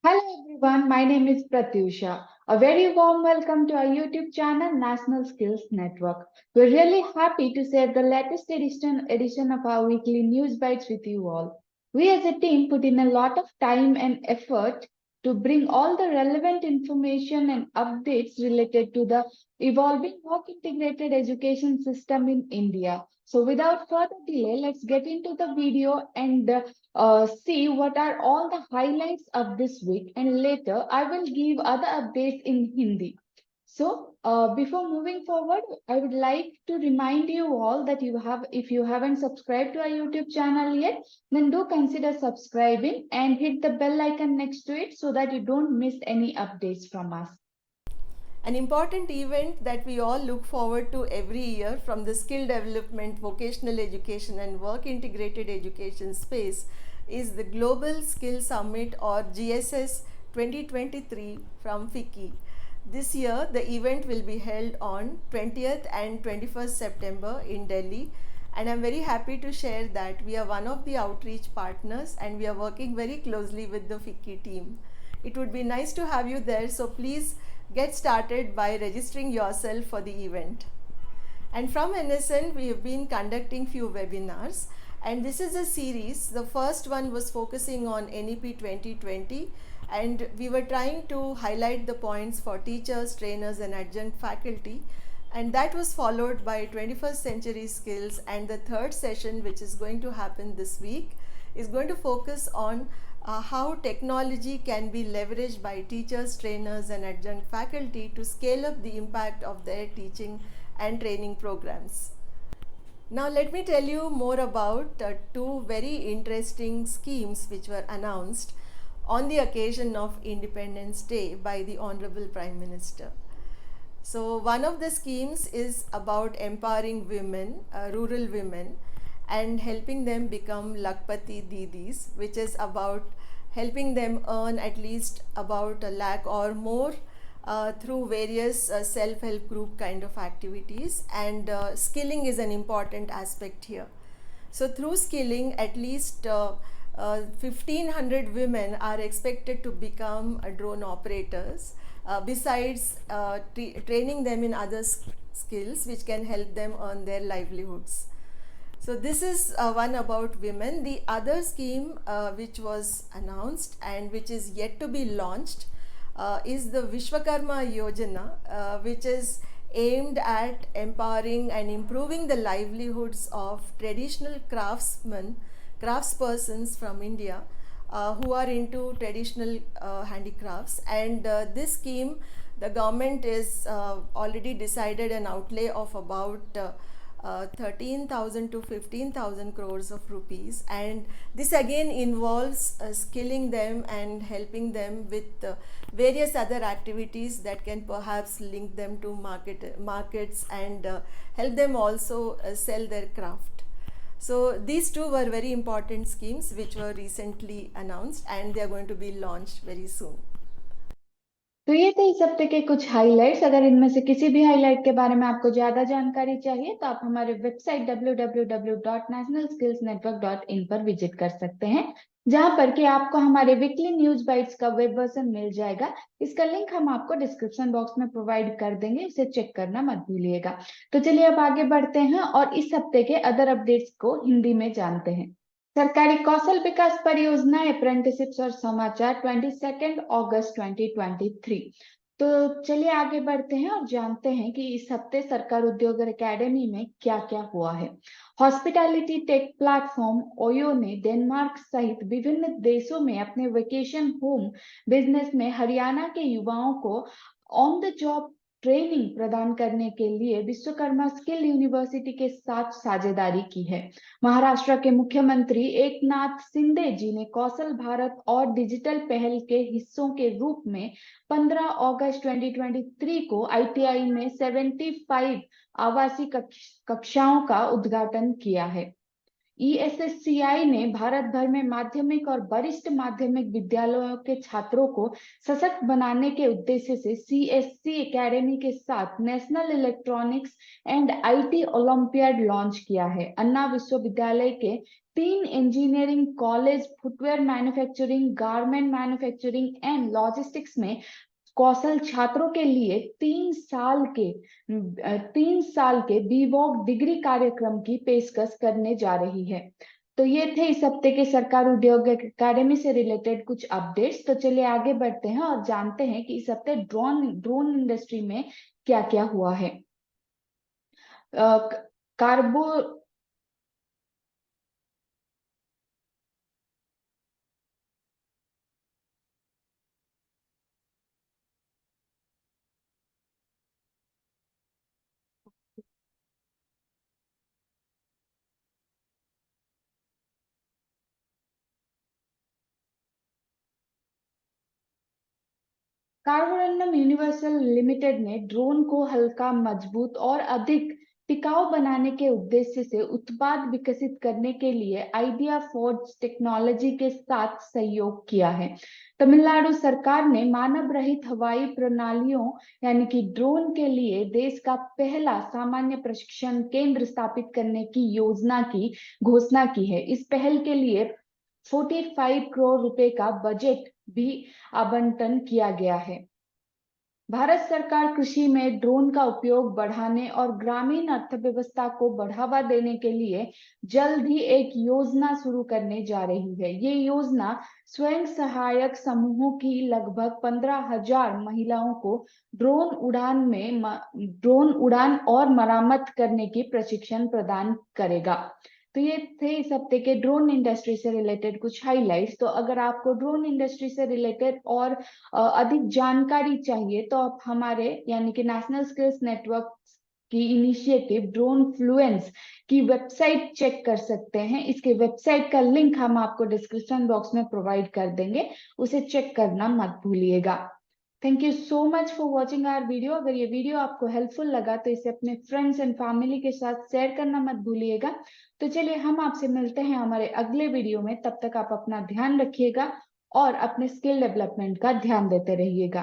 Hello everyone, my name is Pratyusha. A very warm welcome to our YouTube channel National Skills Network. We're really happy to share the latest edition of our weekly news bites with you all. We as a team put in a lot of time and effort to bring all the relevant information and updates related to the evolving work integrated education system in India. So without further delay, let's get into the video and see what are all the highlights of this week, and later I will give other updates in Hindi. So, before moving forward, I would like to remind you all that if you haven't subscribed to our YouTube channel yet, then do consider subscribing and hit the bell icon next to it so that you don't miss any updates from us. An important event that we all look forward to every year from the skill development, vocational education, and work integrated education space is the Global Skill Summit or GSS 2023 from FICCI. This year, the event will be held on 20th and 21st September in Delhi, and I'm very happy to share that we are one of the outreach partners and we are working very closely with the FICCI team. It would be nice to have you there, so please get started by registering yourself for the event. And from NSN, we have been conducting few webinars, and this is a series. The first one was focusing on NEP 2020, and we were trying to highlight the points for teachers, trainers, and adjunct faculty. And that was followed by 21st century skills, and the third session, which is going to happen this week, is going to focus on how technology can be leveraged by teachers, trainers, and adjunct faculty to scale up the impact of their teaching and training programs. Now let me tell you more about two very interesting schemes which were announced on the occasion of Independence Day by the Honorable Prime Minister. So one of the schemes is about empowering women, rural women, and helping them become Lakpati Didis, which is about helping them earn at least about a lakh or more through various self-help group kind of activities, and skilling is an important aspect here. So through skilling, at least 1500 women are expected to become drone operators, besides training them in other skills which can help them earn their livelihoods. So this is one about women. The other scheme which was announced and which is yet to be launched is the Vishwakarma Yojana, which is aimed at empowering and improving the livelihoods of traditional craftspersons from India who are into traditional handicrafts. And this scheme, the government is already decided an outlay of about 13,000 to 15,000 crores of rupees, and this again involves skilling them and helping them with various other activities that can perhaps link them to markets and help them also sell their craft. So these two were very important schemes which were recently announced, and they are going to be launched very soon. तो ये थे इस हफ्ते के कुछ highlights. अगर इनमें से किसी भी हाइलाइट के बारे में आपको ज्यादा जानकारी चाहिए तो आप हमारे वेबसाइट www.nationalskillsnetwork.in पर विजिट कर सकते हैं, जहां पर कि आपको हमारे वीकली न्यूज बाइट्स का वेब वर्जन मिल जाएगा। इसका लिंक हम आपको डिस्क्रिप्शन बॉक्स में प्रोवाइड कर देंगे, इसे चेक करना मत भूलिएगा। तो चलिए अब आगे बढ़ते हैं और इस हफ्ते के अदर अपडेट्स को हिंदी में जानते हैं। सरकारी कौशल विकास परियोजना अप्रेंटिसशिप्स और समाचार 22 अगस्त 2023। तो चलिए आगे बढ़ते हैं और जानते हैं कि इस हफ्ते सरकार उद्योग एकेडमी में क्या क्या हुआ है। हॉस्पिटैलिटी टेक प्लेटफॉर्म ओयो ने डेनमार्क सहित विभिन्न देशों में अपने वेकेशन होम बिजनेस में हरियाणा के युवाओं को ऑन द जॉब ट्रेनिंग प्रदान करने के लिए विश्वकर्मा स्किल यूनिवर्सिटी के साथ साझेदारी की है। महाराष्ट्र के मुख्यमंत्री एकनाथ शिंदे जी ने कौशल भारत और डिजिटल पहल के हिस्सों के रूप में 15 अगस्त 2023 को आईटीआई में 75 आवासीय कक्षाओं का उद्घाटन किया है। ESSCI ने भारत भर में माध्यमिक और वरिष्ठ माध्यमिक विद्यालयों के छात्रों को सशक्त बनाने के उद्देश्य से CSC एकेडमी के साथ national electronics and IT olympiad launch किया है। अन्ना विश्वविद्यालय के 3 engineering college footwear manufacturing, garment manufacturing and logistics में कौशल छात्रों के लिए 3 साल के बीवॉक डिग्री कार्यक्रम की पेशकश करने जा रही है। तो ये थे इस हफ्ते के सरकार उद्योग अकादमी से रिलेटेड कुछ अपडेट्स। तो चलिए आगे बढ़ते हैं और जानते हैं कि इस हफ्ते ड्रोन इंडस्ट्री में क्या क्या हुआ है। कार्बो कार्बोरंडम यूनिवर्सल लिमिटेड ने ड्रोन को हल्का, मजबूत और अधिक टिकाऊ बनाने के उद्देश्य से उत्पाद विकसित करने के लिए आइडिया फोर्ज टेक्नोलॉजी के साथ सहयोग किया है। तमिलनाडु सरकार ने मानव रहित हवाई प्रणालियों यानी कि ड्रोन के लिए देश का पहला सामान्य प्रशिक्षण केंद्र स्थापित करने की योजना की घोषणा की है। इस पहल के लिए 45 करोड़ रुपए का बजट भी आवंटन किया गया है। भारत सरकार कृषि में ड्रोन का उपयोग बढ़ाने और ग्रामीण अर्थव्यवस्था को बढ़ावा देने के लिए जल्द ही एक योजना शुरू करने जा रही है। ये योजना स्वयं सहायक समूहों की लगभग 15,000 महिलाओं को ड्रोन उड़ान और मरम्मत करने की प्रशिक्षण प्रदान करेगा। तो ये थे इस हफ्ते के ड्रोन इंडस्ट्री से रिलेटेड कुछ हाइलाइट्स। तो अगर आपको ड्रोन इंडस्ट्री से रिलेटेड और अधिक जानकारी चाहिए तो आप हमारे यानी कि नेशनल स्किल्स नेटवर्क की इनिशिएटिव ड्रोन फ्लुएंस की वेबसाइट चेक कर सकते हैं। इसके वेबसाइट का लिंक हम आपको डिस्क्रिप्शन बॉक्स में प्रोवाइड कर देंगे, उसे चेक करना मत भूलिएगा। Thank you so much for watching our video. अगर ये वीडियो आपको हेल्पफुल लगा तो इसे अपने फ्रेंड्स एंड फैमिली के साथ शेयर करना मत भूलिएगा। तो चलिए हम आपसे मिलते हैं हमारे अगले वीडियो में। तब तक आप अपना ध्यान रखिएगा और अपने स्किल डेवलपमेंट का ध्यान देते रहिएगा।